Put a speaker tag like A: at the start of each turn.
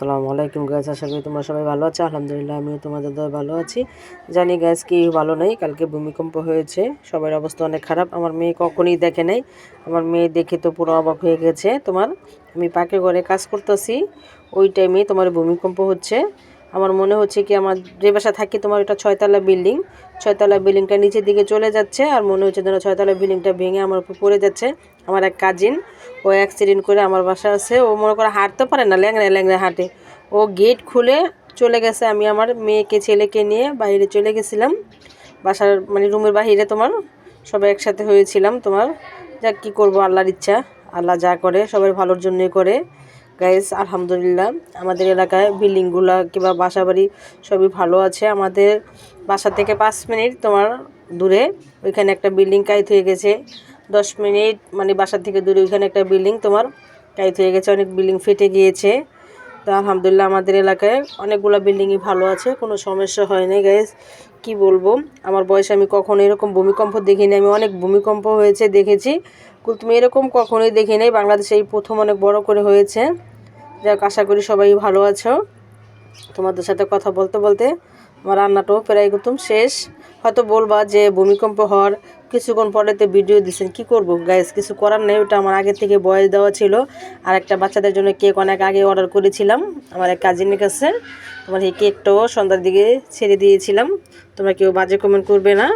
A: আসসালামু আলাইকুম গাইস, আশা করি তোমরা সবাই ভালো আছো। আলহামদুলিল্লাহ আমিও তোমাদের দয় ভালো আছি। জানি গাইস কি ভালো নেই, কালকে ভূমিকম্প হয়েছে, সবার অবস্থা অনেক খারাপ। আমার মেয়ে কখনই দেখে নাই, আমার মেয়ে দেখে তো পুরো অবাক হয়ে গেছে। আমি পাকে ঘরে কাজ করতেছি, ওই টাইমে তোমার ভূমিকম্প হচ্ছে। আমার মনে হচ্ছে কি আমার যে বাসা থাকি তোমার এটা 6তলা বিল্ডিং, 6তলা বিল্ডিংটা নিচের দিকে চলে যাচ্ছে, আর মনে হচ্ছে যেন 6তলা বিল্ডিংটা ভেঙে আমার উপর পড়ে যাচ্ছে। আমার এক কাজিন ও অ্যাক্সিডেন্ট করে আমার বাসা আছে, ও মনে করে হাঁটতে পারে না, ল্যাংড়া ল্যাংড়া হাঁটে। ও গেট খুলে চলে গেছে। আমি আমার মেয়েকে ছেলেকে নিয়ে বাইরে চলে গেছিলাম, বাসার রুমের বাইরে সবাই একসাথে হয়েছিলাম। যা কী করবো, আল্লাহর ইচ্ছা, আল্লাহ যা করে সবাই ভালোর জন্যই করে। গাইস আলহামদুলিল্লাহ আমাদের এলাকায় বিল্ডিংগুলো কিংবা বাসা বাড়ি সবই ভালো আছে। আমাদের বাসা থেকে 5 মিনিট দূরে ওইখানে একটা বিল্ডিং কাইত হয়ে গেছে। 10 মিনিট বাসা থেকে দূরে ওইখানে একটা বিল্ডিং কাইত হয়ে গেছে, অনেক বিল্ডিং ফেটে গিয়েছে। তো আলহামদুলিল্লাহ আমাদের এলাকায় অনেকগুলো বিল্ডিংই ভালো আছে, কোনো সমস্যা হয় না। গাইস কি বলবো, আমার বয়সে আমি কখনো এরকম ভূমিকম্প দেখিনি। আমি অনেক ভূমিকম্প হয়েছে দেখেছি, কিন্তু এরকম কখনোই দেখি নাই। বাংলাদেশে এই প্রথম অনেক বড় করে হয়েছে। যাক, আশা করি সবাই ভালো আছো। তোমাদের সাথে কথা বলতে বলতে আমার রান্নাটাও প্রায় একদম শেষ। হয়তো বলবা যে ভূমিকম্প হওয়ার কিছুক্ষণ পরেতে ভিডিও দিচ্ছেন, কি করব গাইস, কিছু করার নেই। ওটা আমার আগে থেকে বয়স দেওয়া ছিল। আর একটা বাচ্চাদের জন্য কেক অনেক আগে অর্ডার করেছিলাম আমার এক কাজিনের কাছে। এই কেকটাও সন্ধ্যার দিকে ছেড়ে দিয়েছিলাম। তোমরা কেউ বাজে কমেন্ট করবে না।